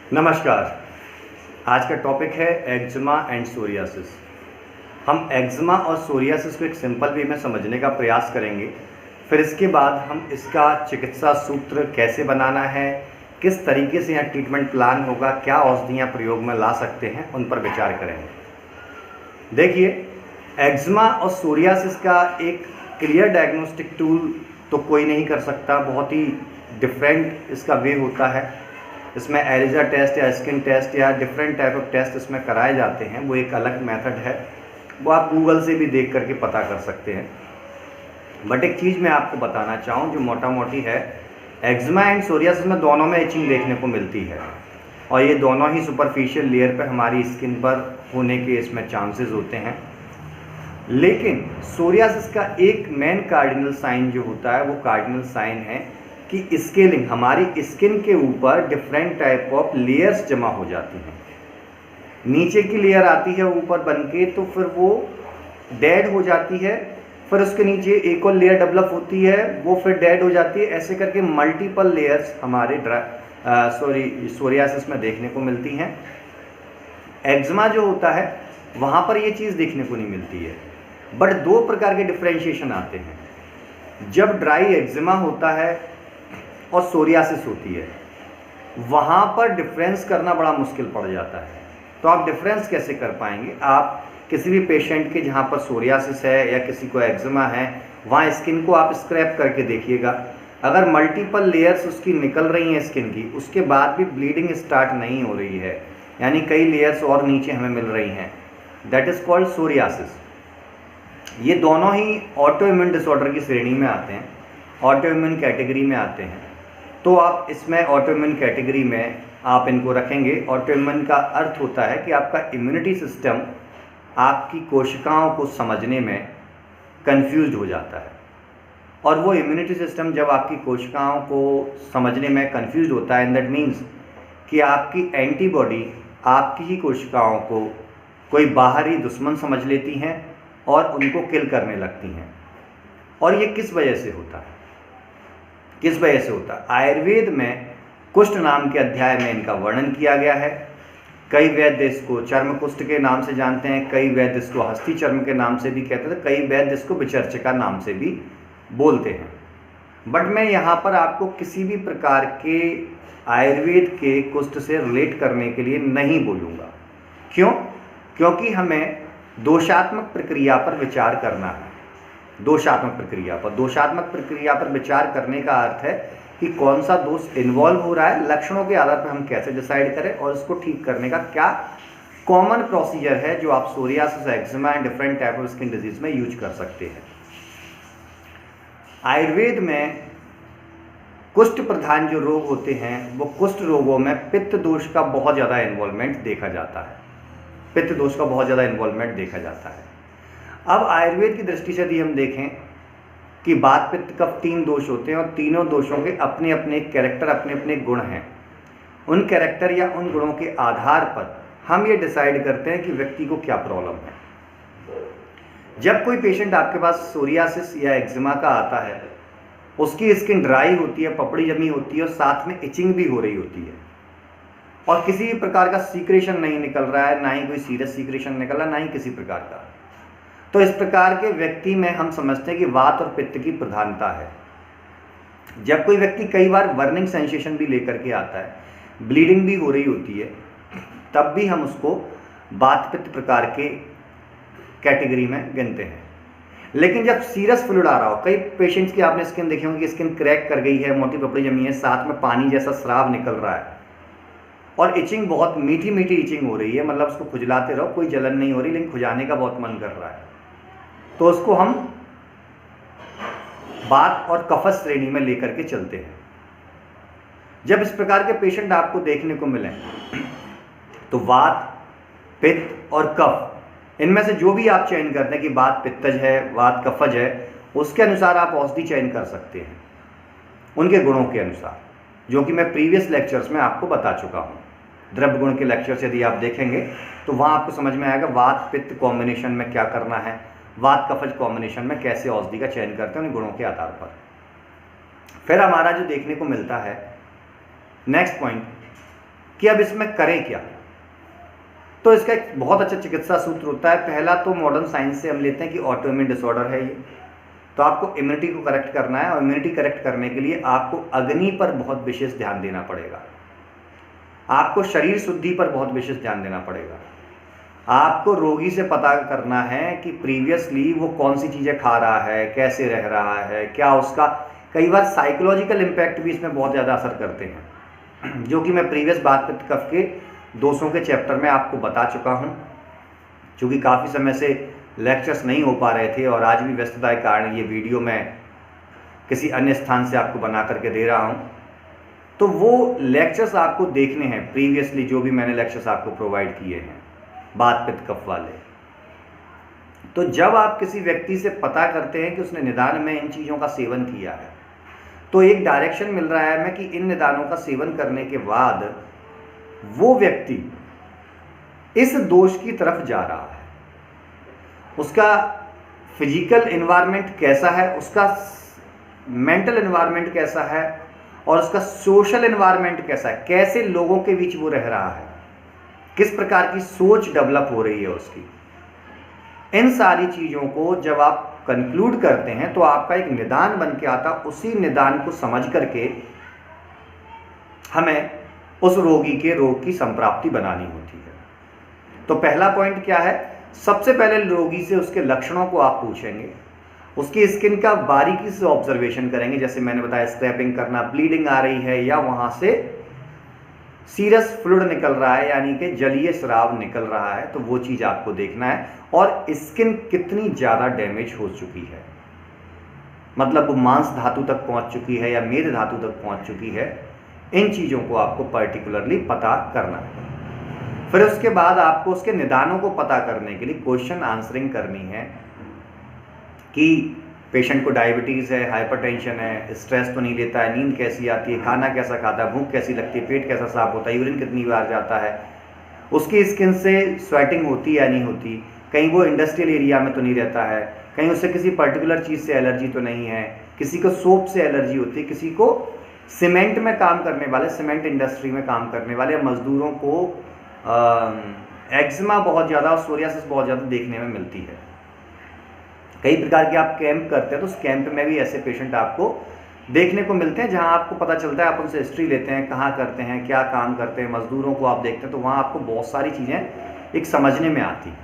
नमस्कार। आज का टॉपिक है एक्जिमा एंड सोरियासिस। हम एक्जिमा और सोरियासिस को एक सिंपल वे में समझने का प्रयास करेंगे। फिर इसके बाद हम इसका चिकित्सा सूत्र कैसे बनाना है, किस तरीके से यहाँ ट्रीटमेंट प्लान होगा, क्या औषधियाँ प्रयोग में ला सकते हैं, उन पर विचार करेंगे। देखिए, एक्जिमा और सोरियासिस का एक क्लियर डायग्नोस्टिक टूल तो कोई नहीं कर सकता। बहुत ही डिफरेंट इसका वे होता है। इसमें एलिजा टेस्ट या स्किन टेस्ट या डिफरेंट टाइप ऑफ टेस्ट इसमें कराए जाते हैं। वो एक अलग मेथड है, वो आप गूगल से भी देख करके पता कर सकते हैं। बट एक चीज़ मैं आपको बताना चाहूँ जो मोटा मोटी है, एक्जिमा एंड सोरियासिस में दोनों में इचिंग देखने को मिलती है और ये दोनों ही सुपरफिशियल लेयर पर हमारी स्किन पर होने के इसमें चांसेस होते हैं। लेकिन सोरियासिस का एक मेन कार्डिनल साइन जो होता है वो कार्डिनल साइन है कि स्केलिंग, हमारी स्किन के ऊपर डिफरेंट टाइप ऑफ लेयर्स जमा हो जाती हैं। नीचे की लेयर आती है ऊपर बन के, तो फिर वो डेड हो जाती है। फिर उसके नीचे एक और लेयर डेवलप होती है, वो फिर डेड हो जाती है। ऐसे करके मल्टीपल लेयर्स हमारे सोरियासिस में देखने को मिलती हैं। एक्जिमा जो होता है वहाँ पर ये चीज़ देखने को नहीं मिलती है। बट दो प्रकार के डिफ्रेंशिएशन आते हैं। जब ड्राई एक्जिमा होता है और सोरियासिस होती है, वहाँ पर डिफरेंस करना बड़ा मुश्किल पड़ जाता है। तो आप डिफरेंस कैसे कर पाएंगे? आप किसी भी पेशेंट के जहाँ पर सोरियासिस है या किसी को एक्जिमा है, वहाँ स्किन को आप स्क्रैप करके देखिएगा। अगर मल्टीपल लेयर्स उसकी निकल रही हैं स्किन की, उसके बाद भी ब्लीडिंग स्टार्ट नहीं हो रही है, यानी कई लेयर्स और नीचे हमें मिल रही हैं, दैट इज़ कॉल्ड सोरियासिस। ये दोनों ही ऑटो इम्यून डिसऑर्डर की श्रेणी में आते हैं, ऑटो इम्यून कैटेगरी में आते हैं। तो आप इसमें ऑटो इम्यून कैटेगरी में आप इनको रखेंगे। ऑटो इम्यून का अर्थ होता है कि आपका इम्यूनिटी सिस्टम आपकी कोशिकाओं को समझने में कंफ्यूज्ड हो जाता है, और वो इम्यूनिटी सिस्टम जब आपकी कोशिकाओं को समझने में कंफ्यूज होता है, दैट मीन्स कि आपकी एंटीबॉडी आपकी ही कोशिकाओं को कोई बाहरी दुश्मन समझ लेती हैं और उनको किल करने लगती हैं। और ये किस वजह से होता है? किस वजह से होता है? आयुर्वेद में कुष्ठ नाम के अध्याय में इनका वर्णन किया गया है। कई वैद्य इसको चर्म कुष्ठ के नाम से जानते हैं, कई वैद्य इसको हस्ती चर्म के नाम से भी कहते हैं, कई वैद्य इसको विचर्चिका नाम से भी बोलते हैं। बट मैं यहाँ पर आपको किसी भी प्रकार के आयुर्वेद के कुष्ठ से रिलेट करने के लिए नहीं बोलूँगा। क्यों? क्योंकि हमें दोषात्मक प्रक्रिया पर विचार करना है। दोषात्मक प्रक्रिया पर विचार करने का अर्थ है कि कौन सा दोष इन्वॉल्व हो रहा है, लक्षणों के आधार पर हम कैसे डिसाइड करें और इसको ठीक करने का क्या कॉमन प्रोसीजर है जो आप psoriasis, eczema and different type of skin disease में यूज कर सकते हैं। आयुर्वेद में कुष्ठ प्रधान जो रोग होते हैं, वो कुष्ठ रोगों में पित्त दोष का बहुत ज़्यादा इन्वॉल्वमेंट देखा जाता है। पित्त दोष का बहुत ज़्यादा इन्वॉल्वमेंट देखा जाता है। अब आयुर्वेद की दृष्टि से यदि हम देखें कि वात पित्त कफ 3 दोष होते हैं और तीनों दोषों के अपने अपने कैरेक्टर, अपने अपने गुण हैं। उन कैरेक्टर या उन गुणों के आधार पर हम ये डिसाइड करते हैं कि व्यक्ति को क्या प्रॉब्लम है। जब कोई पेशेंट आपके पास सोरियासिस या एक्जिमा का आता है, उसकी स्किन ड्राई होती है, पपड़ी जमी होती है और साथ में इचिंग भी हो रही होती है और किसी भी प्रकार का सीक्रेशन नहीं निकल रहा है, ना ही कोई सीरियस सीक्रेशन निकल रहा है, ना ही किसी प्रकार का। तो इस प्रकार के व्यक्ति में हम समझते हैं कि वात और पित्त की प्रधानता है। जब कोई व्यक्ति कई बार बर्निंग सेंसेशन भी लेकर के आता है, ब्लीडिंग भी हो रही होती है, तब भी हम उसको वात पित्त प्रकार के कैटेगरी में गिनते हैं। लेकिन जब सीरियस फ्लूइड आ रहा हो, कई पेशेंट्स की आपने स्किन देखी होगी कि स्किन क्रैक कर गई है, मोटी पपड़ी जमी है, साथ में पानी जैसा स्राव निकल रहा है और इचिंग, बहुत मीठी मीठी इचिंग हो रही है, मतलब उसको खुजलाते रहो, कोई जलन नहीं हो रही लेकिन खुजाने का बहुत मन कर रहा है, तो उसको हम वात और कफस श्रेणी में लेकर के चलते हैं। जब इस प्रकार के पेशेंट आपको देखने को मिले तो वात, पित्त और कफ, इनमें से जो भी आप चयन करते हैं कि वात पित्तज है, वात कफज है, उसके अनुसार आप औषधि चयन कर सकते हैं, उनके गुणों के अनुसार, जो कि मैं प्रीवियस लेक्चर्स में आपको बता चुका हूँ। द्रव्य गुण के लेक्चर्स यदि आप देखेंगे तो वहाँ आपको समझ में आएगा वात पित्त कॉम्बिनेशन में क्या करना है, वात कफज कॉम्बिनेशन में कैसे औषधि का चयन करते हैं उन गुणों के आधार पर। फिर हमारा जो देखने को मिलता है नेक्स्ट पॉइंट कि अब इसमें करें क्या। तो इसका एक बहुत अच्छा चिकित्सा सूत्र होता है। पहला तो मॉडर्न साइंस से हम लेते हैं कि ऑटोइम्यून डिसऑर्डर है ये, तो आपको इम्यूनिटी को करेक्ट करना है, और इम्यूनिटी करेक्ट करने के लिए आपको अग्नि पर बहुत विशेष ध्यान देना पड़ेगा, आपको शरीर शुद्धि पर बहुत विशेष ध्यान देना पड़ेगा। आपको रोगी से पता करना है कि प्रीवियसली वो कौन सी चीज़ें खा रहा है, कैसे रह रहा है, क्या उसका, कई बार साइकोलॉजिकल इम्पैक्ट भी इसमें बहुत ज़्यादा असर करते हैं, जो कि मैं प्रीवियस बात पित्त कफ के दोषों के चैप्टर में आपको बता चुका हूँ। चूँकि काफ़ी समय से लेक्चर्स नहीं हो पा रहे थे और आज भी व्यस्तता के कारण ये वीडियो मैं किसी अन्य स्थान से आपको बना करके दे रहा हूँ, तो वो लेक्चर्स आपको देखने हैं प्रीवियसली, जो भी मैंने लेक्चर्स आपको प्रोवाइड किए हैं बात पित्त कफ वाले। तो जब आप किसी व्यक्ति से पता करते हैं कि उसने निदान में इन चीज़ों का सेवन किया है, तो एक डायरेक्शन मिल रहा है हमें कि इन निदानों का सेवन करने के बाद वो व्यक्ति इस दोष की तरफ जा रहा है। उसका फिजिकल एनवायरनमेंट कैसा है, उसका मेंटल एनवायरनमेंट कैसा है, और उसका सोशल एनवायरनमेंट कैसा है, कैसे लोगों के बीच वो रह रहा है, किस प्रकार की सोच डेवलप हो रही है उसकी। इन सारी चीज़ों को जब आप कंक्लूड करते हैं तो आपका एक निदान बन के आता। उसी निदान को समझ करके हमें उस रोगी के रोग की संप्राप्ति बनानी होती है। तो पहला पॉइंट क्या है, सबसे पहले रोगी से उसके लक्षणों को आप पूछेंगे, उसकी स्किन का बारीकी से ऑब्जर्वेशन करेंगे। जैसे मैंने बताया, स्क्रैपिंग करना, ब्लीडिंग आ रही है या वहाँ से सीरस फ्लूइड निकल रहा है, यानी कि जलीय स्राव निकल रहा है, तो वो चीज़ आपको देखना है। और स्किन कितनी ज़्यादा डैमेज हो चुकी है, मतलब वो मांस धातु तक पहुँच चुकी है या मेद धातु तक पहुँच चुकी है, इन चीज़ों को आपको पर्टिकुलरली पता करना है। फिर उसके बाद आपको उसके निदानों को पता करने के लिए क्वेश्चन आंसरिंग करनी है कि पेशेंट को डायबिटीज़ है, हाइपरटेंशन है, स्ट्रेस तो नहीं लेता है, नींद कैसी आती है, खाना कैसा खाता है, भूख कैसी लगती है, पेट कैसा साफ होता है, यूरिन कितनी बार जाता है, उसकी स्किन से स्वेटिंग होती है या नहीं होती, कहीं वो इंडस्ट्रियल एरिया में तो नहीं रहता है, कहीं उससे किसी पर्टिकुलर चीज़ से एलर्जी तो नहीं है, किसी को सोप से एलर्जी होती है, किसी को सीमेंट में काम करने वाले, सीमेंट इंडस्ट्री में काम करने वाले मज़दूरों को एक्जिमा बहुत ज़्यादा और सोरियासिस बहुत ज़्यादा देखने में मिलती है। कई प्रकार के आप कैंप करते हैं, तो उस कैंप में भी ऐसे पेशेंट आपको देखने को मिलते हैं, जहां आपको पता चलता है, आप उनसे हिस्ट्री लेते हैं, कहाँ करते हैं, क्या काम करते हैं, मजदूरों को आप देखते हैं, तो वहाँ आपको बहुत सारी चीज़ें एक समझने में आती हैं।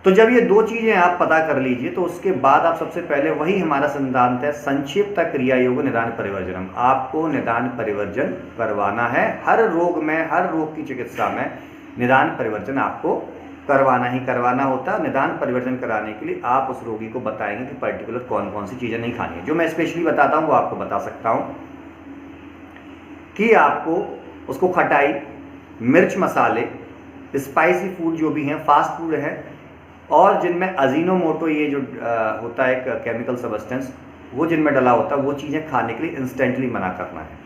तो जब ये दो चीज़ें आप पता कर लीजिए, तो उसके बाद आप सबसे पहले, वही हमारा सिद्धांत है, संक्षिप्त क्रिया योग निदान परिवर्जनम। आपको निदान परिवर्जन करवाना है। हर रोग में, हर रोग की चिकित्सा में निदान परिवर्जन आपको करवाना ही करवाना होता है। निदान परिवर्तन कराने के लिए आप उस रोगी को बताएंगे कि पर्टिकुलर कौन कौन सी चीज़ें नहीं खानी है। जो मैं स्पेशली बताता हूँ वो आपको बता सकता हूँ कि आपको उसको खटाई, मिर्च मसाले, स्पाइसी फूड जो भी हैं, फास्ट फूड है, और जिनमें अजीनोमोटो, ये जो होता है एक केमिकल सब्सटेंस, वो जिनमें डला होता है, वो चीज़ें खाने के लिए इंस्टेंटली मना करना है,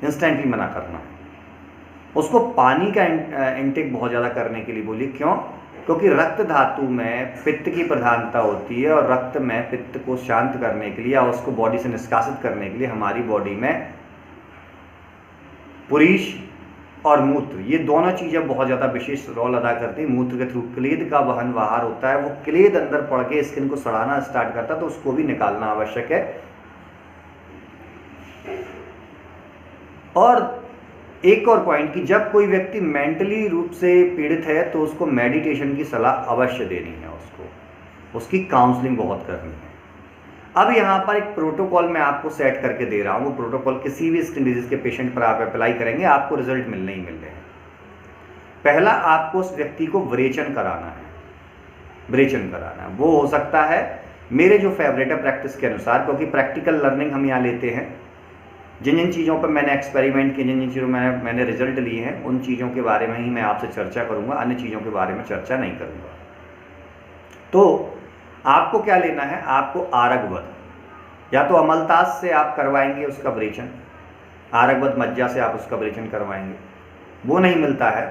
इंस्टेंटली मना करना है। उसको पानी का इंटेक बहुत ज़्यादा करने के लिए बोलिए। क्यों? क्योंकि रक्त धातु में पित्त की प्रधानता होती है, और रक्त में पित्त को शांत करने के लिए या उसको बॉडी से निष्कासित करने के लिए हमारी बॉडी में पुरीश और मूत्र, ये दोनों चीज़ें बहुत ज़्यादा विशेष रोल अदा करती हैं। मूत्र के थ्रू क्लेद का वहन बाहर होता है, वो क्लेद अंदर पड़ के स्किन को सड़ाना स्टार्ट करता है, तो उसको भी निकालना आवश्यक है। और एक और पॉइंट कि जब कोई व्यक्ति मेंटली रूप से पीड़ित है, तो उसको मेडिटेशन की सलाह अवश्य देनी है, उसको उसकी काउंसलिंग बहुत करनी है। अब यहाँ पर एक प्रोटोकॉल मैं आपको सेट करके दे रहा हूँ। वो प्रोटोकॉल किसी भी स्किन डिजीज के पेशेंट पर आप अप्लाई करेंगे, आपको रिजल्ट मिलने ही मिलने हैं। पहला, आपको उस व्यक्ति को विरेचन कराना है। विरेचन कराना, वो हो सकता है मेरे जो फेवरेट है प्रैक्टिस के अनुसार, क्योंकि प्रैक्टिकल लर्निंग हम यहाँ लेते हैं। जिन जिन चीज़ों पर मैंने एक्सपेरिमेंट किए, जिन जिन चीज़ों में मैंने रिजल्ट लिए हैं, उन चीज़ों के बारे में ही मैं आपसे चर्चा करूँगा, अन्य चीज़ों के बारे में चर्चा नहीं करूँगा। तो आपको क्या लेना है, आपको आरगवद, या तो अमलतास से आप करवाएंगे उसका विरेचन, आरगवद मज्जा से आप उसका विरेचन करवाएंगे, वो नहीं मिलता है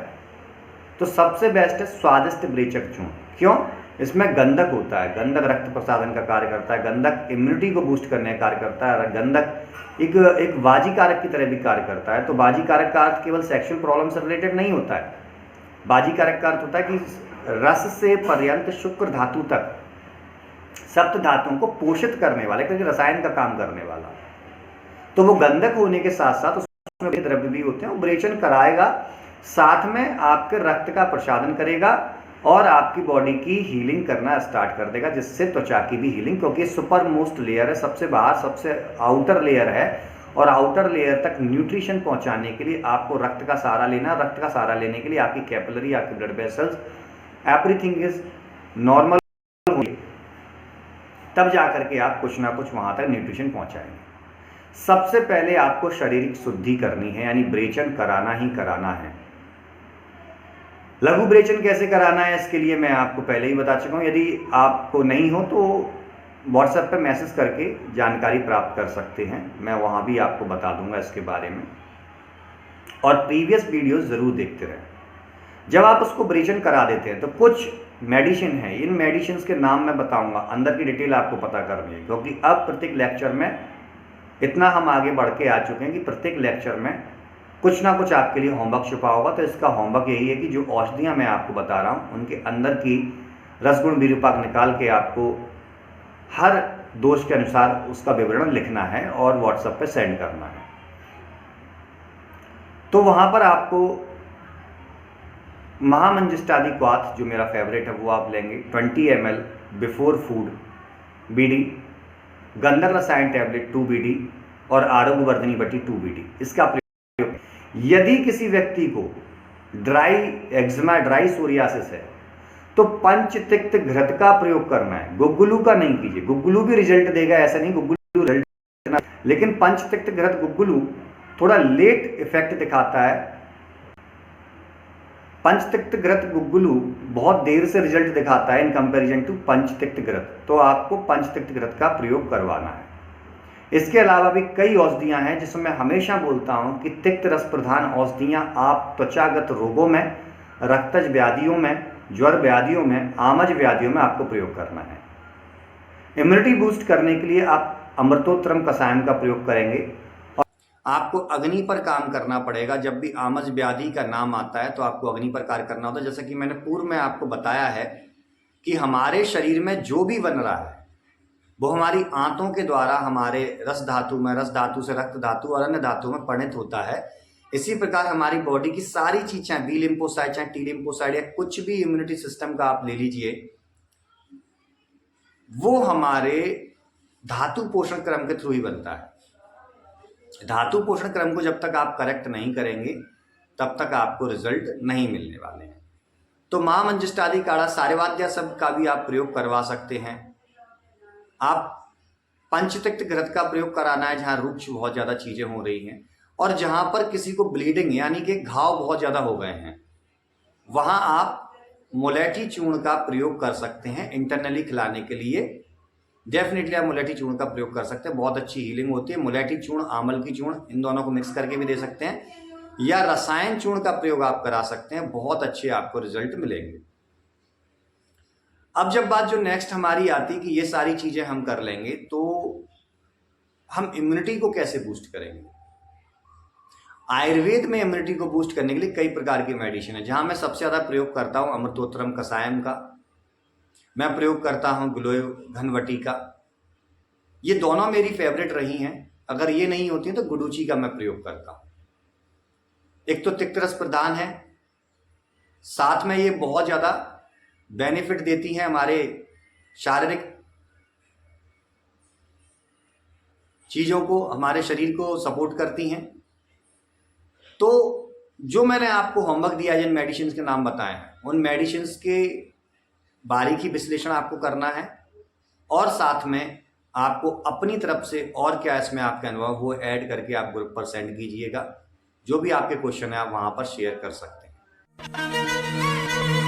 तो सबसे बेस्ट है स्वादिष्ट विरेचक चूर्ण। क्यों? इसमें गंधक होता है, गंधक रक्त प्रसादन का कार्य करता है, गंधक इम्यूनिटी को बूस्ट करने का कार्य करता है, गंधक एक बाजी कारक की तरह भी कार्य करता है। तो बाजी कारक का अर्थ केवल सेक्सुअल प्रॉब्लम से रिलेटेड नहीं होता है। बाजी कारक का अर्थ होता है कि रस से पर्यंत शुक्र धातु तक सप्त धातुओं को पोषित करने वाले, क्योंकि रसायन का काम करने वाला। तो वो गंधक होने के साथ साथ उसमें द्रव्य भी होते हैं, उपरेचन कराएगा, साथ में आपके रक्त का प्रसादन करेगा और आपकी बॉडी की हीलिंग करना स्टार्ट कर देगा, जिससे त्वचा की भी हीलिंग, क्योंकि सुपर मोस्ट लेयर है, सबसे बाहर सबसे आउटर लेयर है, और आउटर लेयर तक न्यूट्रिशन पहुंचाने के लिए आपको रक्त का सहारा लेना। रक्त का सहारा लेने के लिए आपकी कैपिलरी, आपकी blood vessels, everything is normal, तब जाकर के आप कुछ ना कुछ वहां तक न्यूट्रिशन पहुंचाएंगे। सबसे पहले आपको शारीरिक शुद्धि करनी है, यानी ब्रेचन कराना ही कराना है। लघु ब्रेचन कैसे कराना है, इसके लिए मैं आपको पहले ही बता चुका हूं। यदि आपको नहीं हो तो व्हाट्सएप पे मैसेज करके जानकारी प्राप्त कर सकते हैं, मैं वहां भी आपको बता दूंगा इसके बारे में, और प्रीवियस वीडियोस जरूर देखते रहें। जब आप उसको ब्रेचन करा देते हैं तो कुछ मेडिसिन है, इन मेडिसिन के नाम मैं बताऊंगा, अंदर की डिटेल आपको पता करनी है, क्योंकि अब प्रत्येक लेक्चर में इतना हम आगे बढ़ के आ चुके हैं कि प्रत्येक लेक्चर में कुछ ना कुछ आपके लिए होमवर्क छुपा होगा। तो इसका होमवर्क यही है कि जो औषधियाँ मैं आपको बता रहा हूँ उनके अंदर की रसगुण विरूपक निकाल के आपको हर दोष के अनुसार उसका विवरण लिखना है और व्हाट्सएप पे सेंड करना है। तो वहाँ पर आपको महामंजिष्टादि क्वाथ, जो मेरा फेवरेट है, वो आप लेंगे 20 ml बिफोर फूड बीडी, गंधक रसायन टैबलेट 2 बीडी और आरोग्य वर्धनी बटी 2 बीडी। इसका प्रयोग यदि किसी व्यक्ति को ड्राई एक्जिमा, ड्राई सोरियासिस है तो पंचतिक्त घृत का प्रयोग करना है, गुग्गुलू का नहीं कीजिए। गुग्गुलू भी रिजल्ट देगा, ऐसा नहीं गुग्गुलू रिजल्ट देना, लेकिन पंचतिक्त घृत गुग्गुलू थोड़ा लेट इफेक्ट दिखाता है। पंचतिक्त घृत गुग्गुलू बहुत देर से रिजल्ट दिखाता है इन कंपैरिजन टू पंचतिक्त घृत, तो आपको पंचतिक्त घृत का प्रयोग करवाना है। इसके अलावा भी कई औषधियां हैं जिसमें मैं हमेशा बोलता हूं कि तिक्त रस प्रधान औषधियां आप त्वचागत रोगों में, रक्तज व्याधियों में, ज्वर व्याधियों में, आमज व्याधियों में आपको प्रयोग करना है। इम्यूनिटी बूस्ट करने के लिए आप अमृतोत्तरम कषायम का प्रयोग करेंगे। आपको अग्नि पर काम करना पड़ेगा। जब भी आमज व्याधि का नाम आता है तो आपको अग्नि पर कार्य करना होता है। जैसा कि मैंने पूर्व में आपको बताया है कि हमारे शरीर में जो भी बन रहा है वो हमारी आंतों के द्वारा हमारे रस धातु में, रस धातु से रक्त धातु और अन्य धातु में परिणत होता है। इसी प्रकार हमारी बॉडी की सारी चीजें, बी लिम्फोसाइट चाहे टी लिम्फोसाइट या कुछ भी इम्यूनिटी सिस्टम का आप ले लीजिए, वो हमारे धातु पोषण क्रम के थ्रू ही बनता है। धातु पोषण क्रम को जब तक आप करेक्ट नहीं करेंगे तब तक आपको रिजल्ट नहीं मिलने वाले हैं। तो महामंजिष्टादि काढ़ा, सारेवाद्या शब्द का भी आप प्रयोग करवा सकते हैं। आप पंचतिक्त घृत का प्रयोग कराना है जहां रुक्ष बहुत ज्यादा चीजें हो रही हैं और जहां पर किसी को ब्लीडिंग यानी कि घाव बहुत ज्यादा हो गए हैं, वहां आप मुलेठी चूर्ण का प्रयोग कर सकते हैं इंटरनली खिलाने के लिए। डेफिनेटली आप मुलेठी चूर्ण का प्रयोग कर सकते हैं, बहुत अच्छी हीलिंग होती है। मुलेठी चूर्ण, आमल की चूर्ण, इन दोनों को मिक्स करके भी दे सकते हैं, या रसायन चूर्ण का प्रयोग आप करा सकते हैं, बहुत अच्छे आपको रिजल्ट मिलेंगे। अब जब बात जो नेक्स्ट हमारी आती है कि ये सारी चीजें हम कर लेंगे तो हम इम्यूनिटी को कैसे बूस्ट करेंगे। आयुर्वेद में इम्यूनिटी को बूस्ट करने के लिए कई प्रकार की मेडिसिन है, जहां मैं सबसे ज्यादा प्रयोग करता हूं अमृतोत्तरम कषायम का, मैं प्रयोग करता हूं गिलोय घनवटी का। ये दोनों मेरी फेवरेट रही हैं। अगर ये नहीं होती तो गुडुची का मैं प्रयोग करता हूं। एक तो तिक्त रस प्रधान है, साथ में ये बहुत ज्यादा बेनिफिट देती हैं, हमारे शारीरिक चीजों को, हमारे शरीर को सपोर्ट करती हैं। तो जो मैंने आपको होमवर्क दिया, जिन मेडिसिन के नाम बताए हैं, उन मेडिसिन के बारीकी विश्लेषण आपको करना है और साथ में आपको अपनी तरफ से और क्या इसमें आपके अनुभव वो ऐड करके आप ग्रुप पर सेंड कीजिएगा। जो भी आपके क्वेश्चन है आप वहां पर शेयर कर सकते हैं।